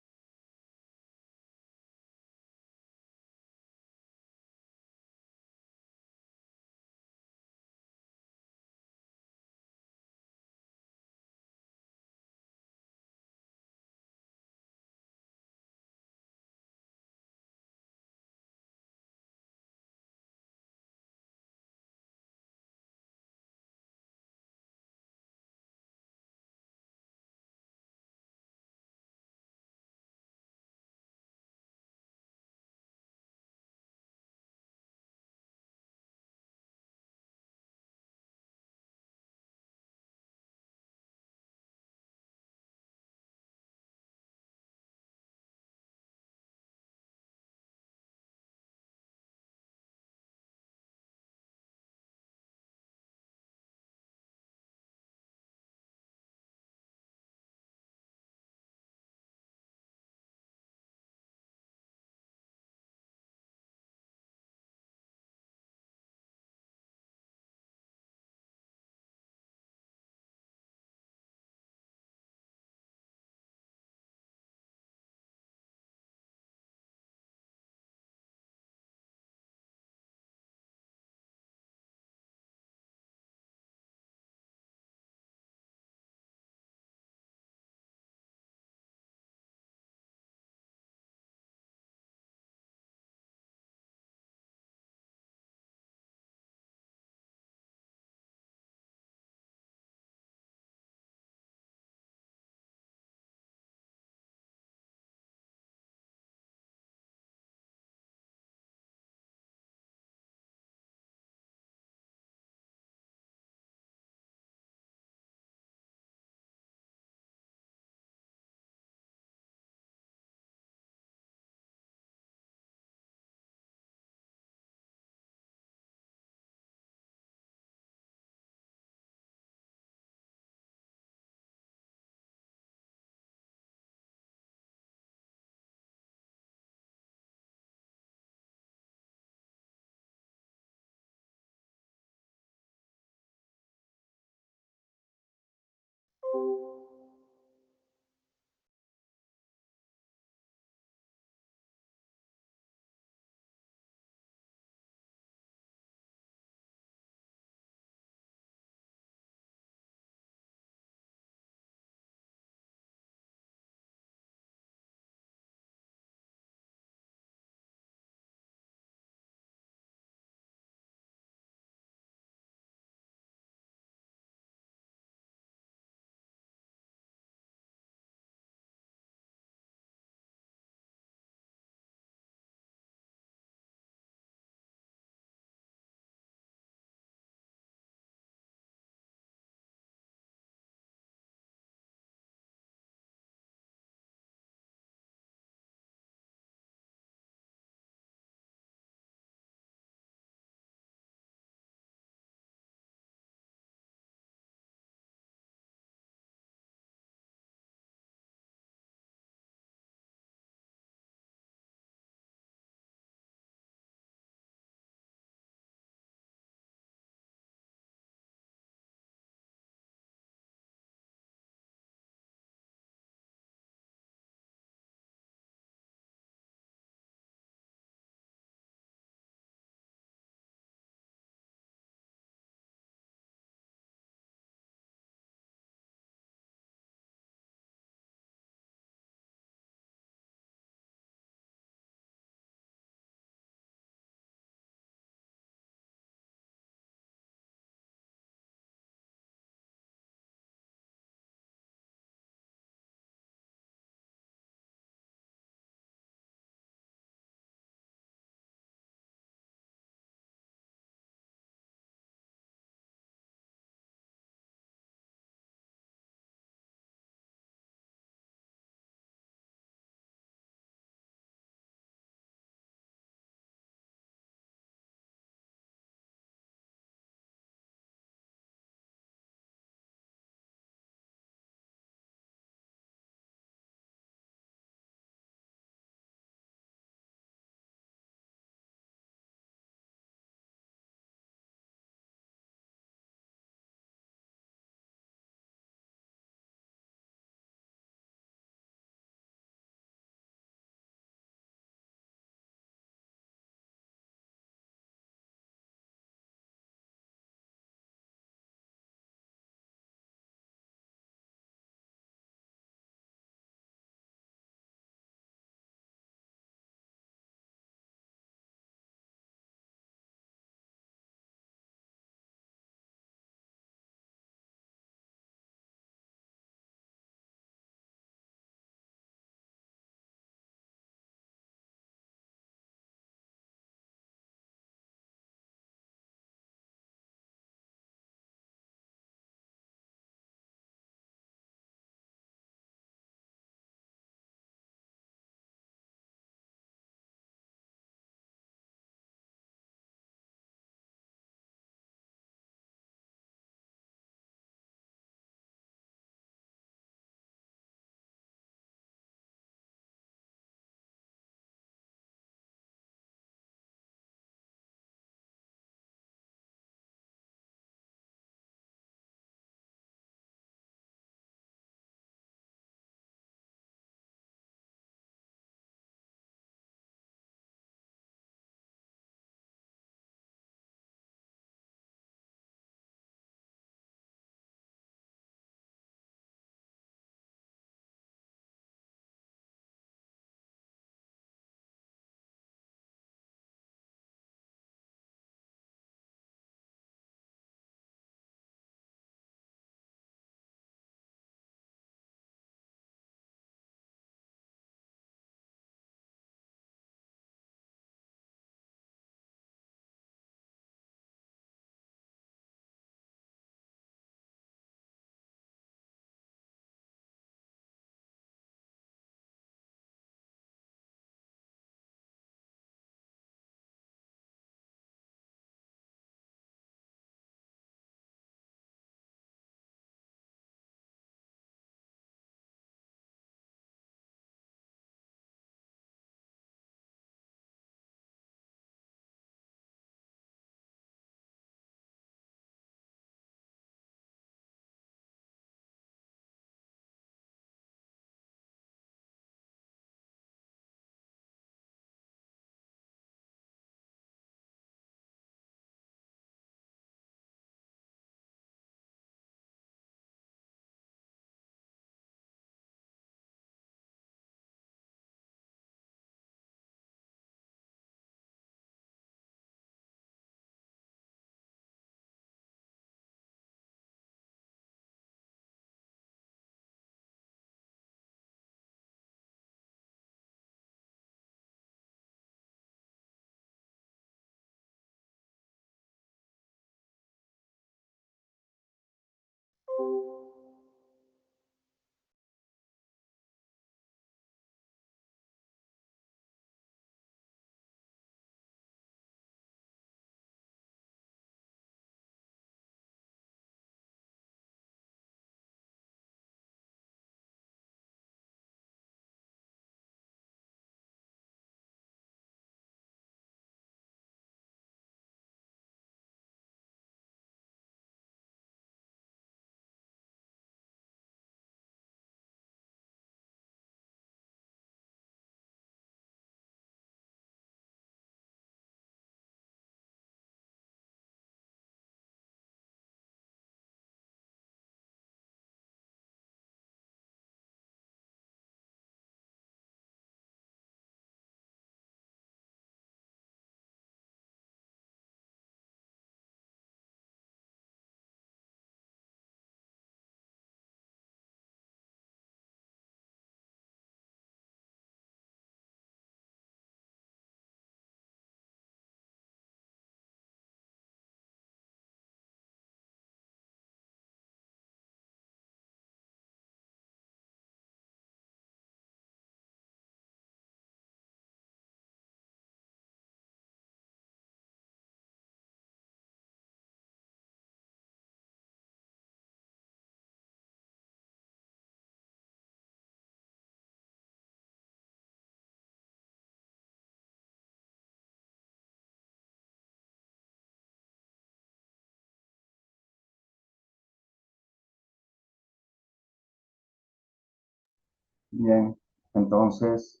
Bien, entonces,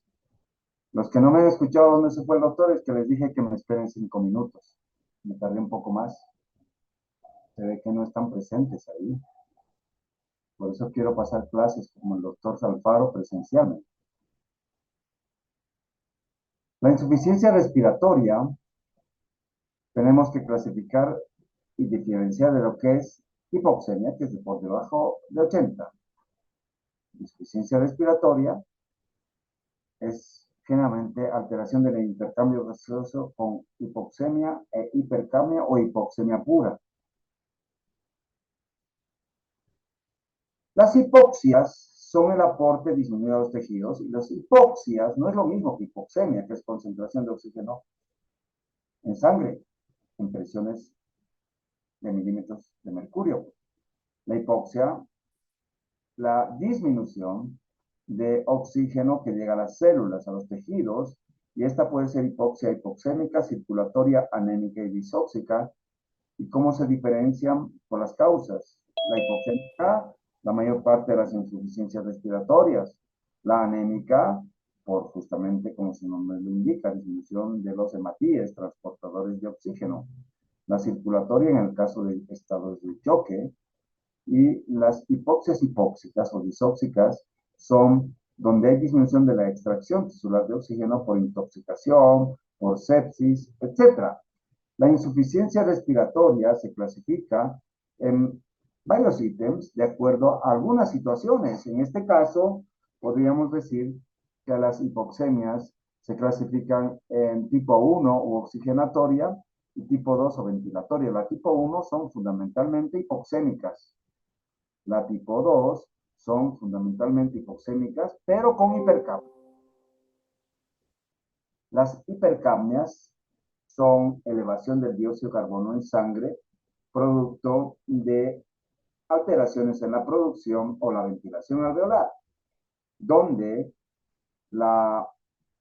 los que no me han escuchado dónde se fue el doctor es que les dije que me esperen 5 minutos. Me tardé un poco más. Se ve que no están presentes ahí. Por eso quiero pasar clases como el doctor Salfaro presencialmente. La insuficiencia respiratoria tenemos que clasificar y diferenciar de lo que es hipoxemia, que es de por debajo de 80. Insuficiencia respiratoria es generalmente alteración del intercambio gaseoso con hipoxemia e hipercamia o hipoxemia pura. Las hipoxias son el aporte disminuido a los tejidos y las hipoxias no es lo mismo que hipoxemia, que es concentración de oxígeno en sangre, en presiones de milímetros de mercurio. La hipoxia, la disminución de oxígeno que llega a las células, a los tejidos, y esta puede ser hipoxia hipoxémica, circulatoria, anémica y disóxica. ¿Y cómo se diferencian por las causas? La hipoxémica, la mayor parte de las insuficiencias respiratorias. La anémica, por justamente como su nombre lo indica, disminución de los hematíes, transportadores de oxígeno. La circulatoria en el caso de estados de choque, y las hipoxias hipóxicas o disóxicas son donde hay disminución de la extracción tisular de oxígeno por intoxicación, por sepsis, etc. La insuficiencia respiratoria se clasifica en varios ítems de acuerdo a algunas situaciones. En este caso, podríamos decir que las hipoxemias se clasifican en tipo 1 o oxigenatoria y tipo 2 o ventilatoria. La tipo 1 son fundamentalmente hipoxémicas. La tipo 2 son fundamentalmente hipoxémicas, pero con hipercapnia. Las hipercapnias son elevación del dióxido de carbono en sangre, producto de alteraciones en la producción o la ventilación alveolar, donde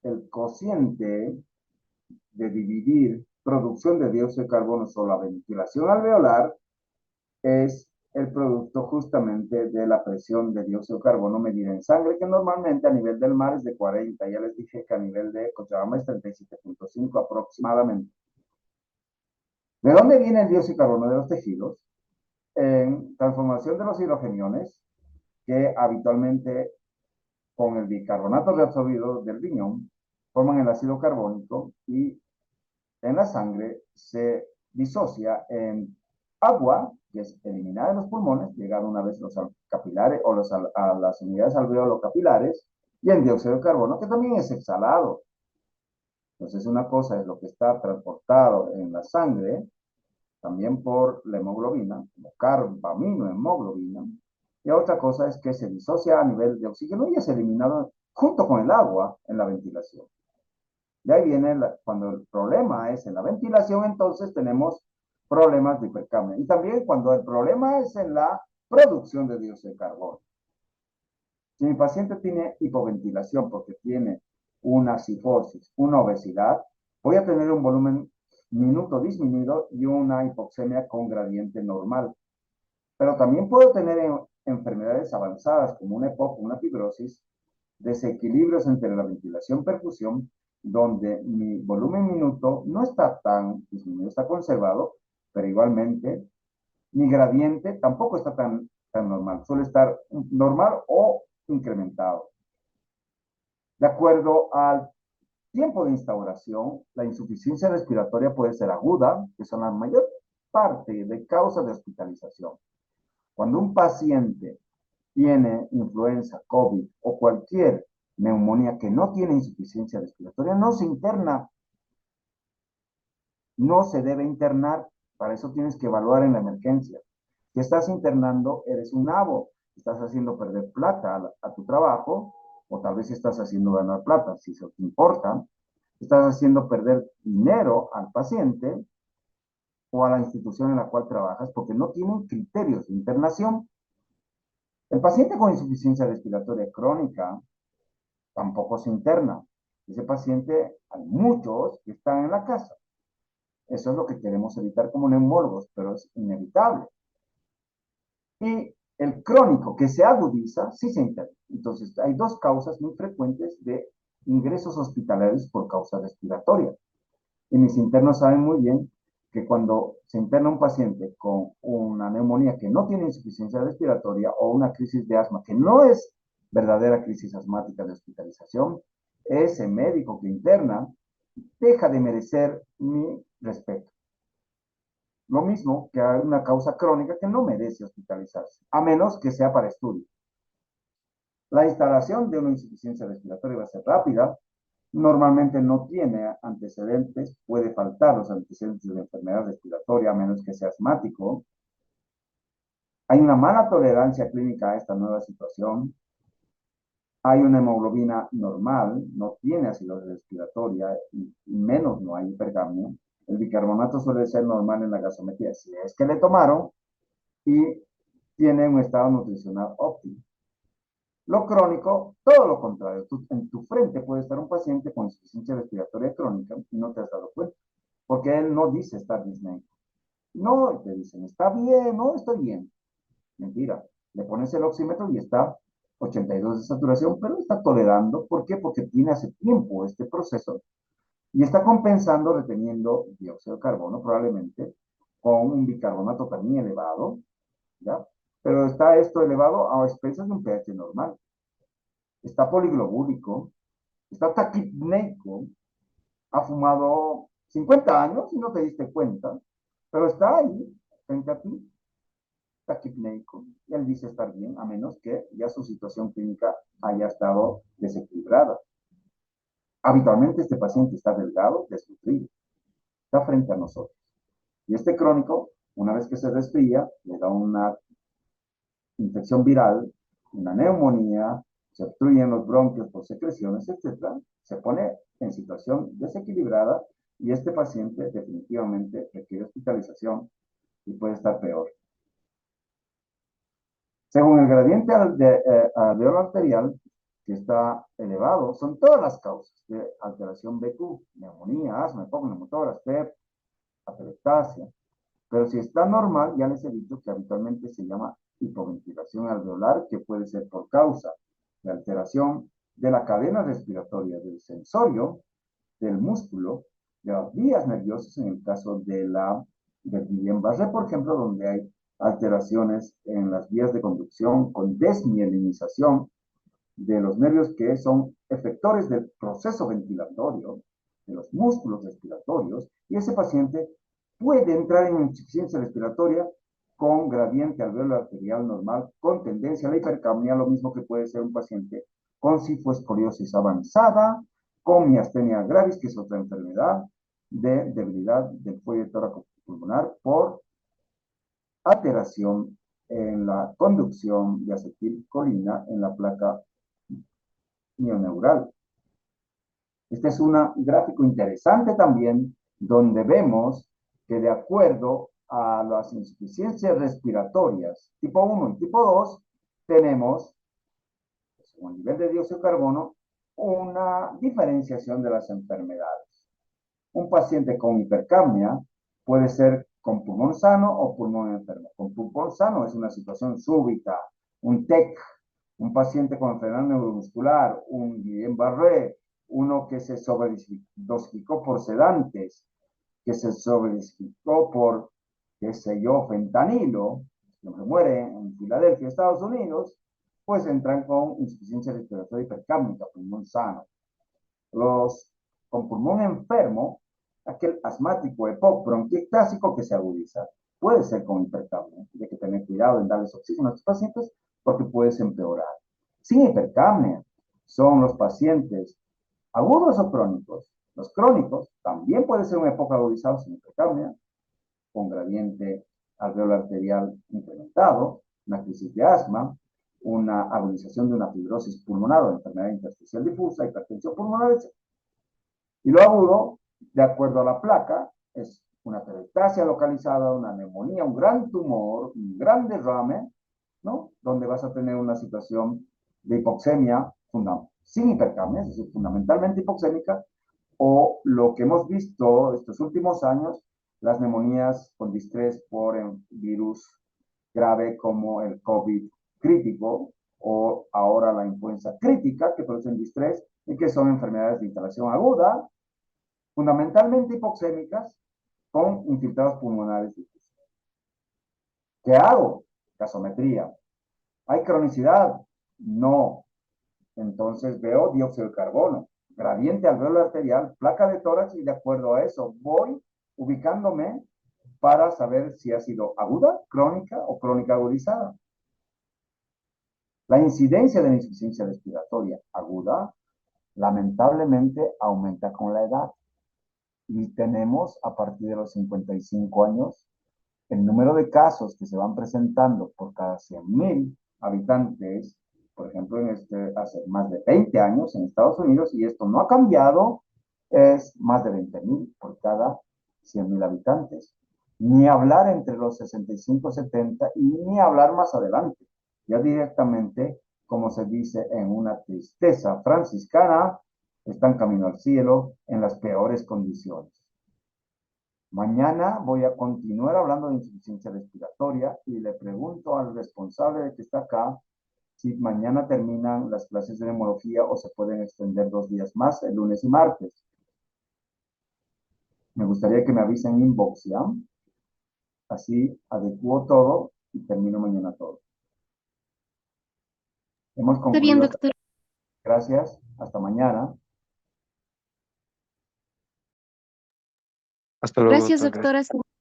el cociente de dividir producción de dióxido de carbono sobre la ventilación alveolar es el producto justamente de la presión de dióxido de carbono medida en sangre, que normalmente a nivel del mar es de 40. Ya les dije que a nivel de Cochabamba es 37.5 aproximadamente. ¿De dónde viene el dióxido de carbono de los tejidos? En transformación de los hidrogeniones, que habitualmente con el bicarbonato reabsorbido del riñón forman el ácido carbónico y en la sangre se disocia en agua, que es eliminada de los pulmones, llegando una vez los capilares o a las unidades alveolo-capilares, y en dióxido de carbono, que también es exhalado. Entonces, una cosa es lo que está transportado en la sangre, también por la hemoglobina, como carbaminohemoglobina, y otra cosa es que se disocia a nivel de oxígeno y es eliminado junto con el agua en la ventilación. De ahí viene, cuando el problema es en la ventilación, entonces tenemos problemas de hipercapnia. Y también cuando el problema es en la producción de dióxido de carbono. Si mi paciente tiene hipoventilación porque tiene una cifosis, una obesidad, voy a tener un volumen minuto disminuido y una hipoxemia con gradiente normal. Pero también puedo tener enfermedades avanzadas como una EPOC, una fibrosis, desequilibrios entre la ventilación y perfusión, donde mi volumen minuto no está tan disminuido, está conservado, pero igualmente mi gradiente tampoco está tan normal, suele estar normal o incrementado. De acuerdo al tiempo de instauración, la insuficiencia respiratoria puede ser aguda, que son la mayor parte de causas de hospitalización. Cuando un paciente tiene influenza, COVID o cualquier neumonía que no tiene insuficiencia respiratoria, no se interna, no se debe internar, para eso tienes que evaluar en la emergencia. Si estás internando, eres un nabo, estás haciendo perder plata a tu trabajo, o tal vez estás haciendo ganar plata, si eso te importa, estás haciendo perder dinero al paciente o a la institución en la cual trabajas, porque no tienen criterios de internación. El paciente con insuficiencia respiratoria crónica tampoco se interna. Ese paciente, hay muchos que están en la casa. Eso es lo que queremos evitar como neumólogos, pero es inevitable. Y El crónico que se agudiza, sí se interna. Entonces, hay dos causas muy frecuentes de ingresos hospitalarios por causa respiratoria. Y mis internos saben muy bien que cuando se interna un paciente con una neumonía que no tiene insuficiencia respiratoria o una crisis de asma que no es verdadera crisis asmática de hospitalización, ese médico que interna deja de merecer mi respeto. Lo mismo que hay una causa crónica que no merece hospitalizarse, a menos que sea para estudio. La instalación de una insuficiencia respiratoria va a ser rápida, normalmente no tiene antecedentes, puede faltar los antecedentes de enfermedad respiratoria a menos que sea asmático. Hay una mala tolerancia clínica a esta nueva situación. Hay una hemoglobina normal, no tiene acidosis respiratoria y menos no hay hipercamia. El bicarbonato suele ser normal en la gasometría, si es que le tomaron, y tiene un estado nutricional óptimo. Lo crónico, todo lo contrario. En tu frente puede estar un paciente con insuficiencia respiratoria crónica y no te has dado cuenta, porque él no dice estar disney. No, te dicen, está bien, no, estoy bien. Mentira. Le pones el oxímetro y está 82 de saturación, pero está tolerando. ¿Por qué? Porque tiene hace tiempo este proceso y está compensando reteniendo dióxido de carbono, probablemente con un bicarbonato también elevado, ¿ya? Pero está esto elevado a expensas de un pH normal. Está poliglobúlico, está taquipneico, ha fumado 50 años y no te diste cuenta, pero está ahí, frente a ti, taquipneico, y él dice estar bien, a menos que ya su situación clínica haya estado desequilibrada. Habitualmente este paciente está delgado, desnutrido, está frente a nosotros. Y este crónico, una vez que se resfría, le da una infección viral, una neumonía, se obstruyen los bronquios por secreciones, etcétera, se pone en situación desequilibrada y este paciente definitivamente requiere hospitalización y puede estar peor. Según el gradiente alveolar arterial, que está elevado, son todas las causas de alteración BQ, neumonía, asma, hipopneumotórax, PEP, atelectasia. Pero si está normal, ya les he dicho que habitualmente se llama hipoventilación alveolar, que puede ser por causa de alteración de la cadena respiratoria, del sensorio, del músculo, de las vías nerviosas, en el caso de Guillain-Barré, por ejemplo, donde hay alteraciones en las vías de conducción con desmielinización de los nervios que son efectores del proceso ventilatorio, de los músculos respiratorios, y ese paciente puede entrar en insuficiencia respiratoria con gradiente alveolar arterial normal, con tendencia a la hipercapnia, lo mismo que puede ser un paciente con cifoescoriosis avanzada, con miastenia gravis, que es otra enfermedad de debilidad del cuello tóraco-pulmonar por alteración en la conducción de acetilcolina en la placa mioneural. Este es un gráfico interesante también, donde vemos que de acuerdo a las insuficiencias respiratorias tipo 1 y tipo 2, tenemos, según el nivel de dióxido de carbono, una diferenciación de las enfermedades. Un paciente con hipercapnia puede ser con pulmón sano o pulmón enfermo. Con pulmón sano es una situación súbita, un TEC, un paciente con enfermedad neuromuscular, un Guillain-Barré, uno que se sobredosificó por sedantes, que se sobredosificó por, qué sé yo, fentanilo, que muere en Filadelfia, Estados Unidos, pues entran con insuficiencia respiratoria hipercápnica, pulmón sano. Los con pulmón enfermo, aquel asmático EPOC bronquiectásico que se agudiza. Puede ser con hipercapnia, hay que tener cuidado en darles oxígeno a estos pacientes porque puedes empeorar. Sin hipercapnia son los pacientes agudos o crónicos. Los crónicos también puede ser un EPOC agudizado sin hipercapnia, con gradiente alveolar arterial incrementado, una crisis de asma, una agudización de una fibrosis pulmonar o enfermedad intersticial difusa, hipertensión pulmonar, etc. Y lo agudo, de acuerdo a la placa, es una atelectasia localizada, una neumonía, un gran tumor, un gran derrame, ¿no? Donde vas a tener una situación de hipoxemia sin hipercapnia, es decir, fundamentalmente hipoxémica, o lo que hemos visto estos últimos años, las neumonías con distrés por virus grave como el COVID crítico o ahora la influenza crítica que producen distrés y que son enfermedades de instalación aguda, fundamentalmente hipoxémicas con infiltrados pulmonares difusos. ¿Qué hago? Gasometría. ¿Hay cronicidad? No. Entonces veo dióxido de carbono, gradiente alveolar arterial, placa de tórax y de acuerdo a eso voy ubicándome para saber si ha sido aguda, crónica o crónica agudizada. La incidencia de la insuficiencia respiratoria aguda lamentablemente aumenta con la edad y tenemos a partir de los 55 años el número de casos que se van presentando por cada 100,000 habitantes, por ejemplo, hace más de 20 años en Estados Unidos, y esto no ha cambiado, es más de 20,000 por cada 100,000 habitantes. Ni hablar entre los 65 y 70 y ni hablar más adelante. Ya directamente, como se dice en una tristeza franciscana, están camino al cielo en las peores condiciones. Mañana voy a continuar hablando de insuficiencia respiratoria y le pregunto al responsable de que está acá si mañana terminan las clases de neumología o se pueden extender 2 días más, el lunes y martes. Me gustaría que me avisen inbox, ¿ya? Así adecuo todo y termino mañana todo. Hemos Está bien, concluido. doctor. Gracias. Hasta mañana. Hasta luego, Gracias, doctor. Gracias. doctora.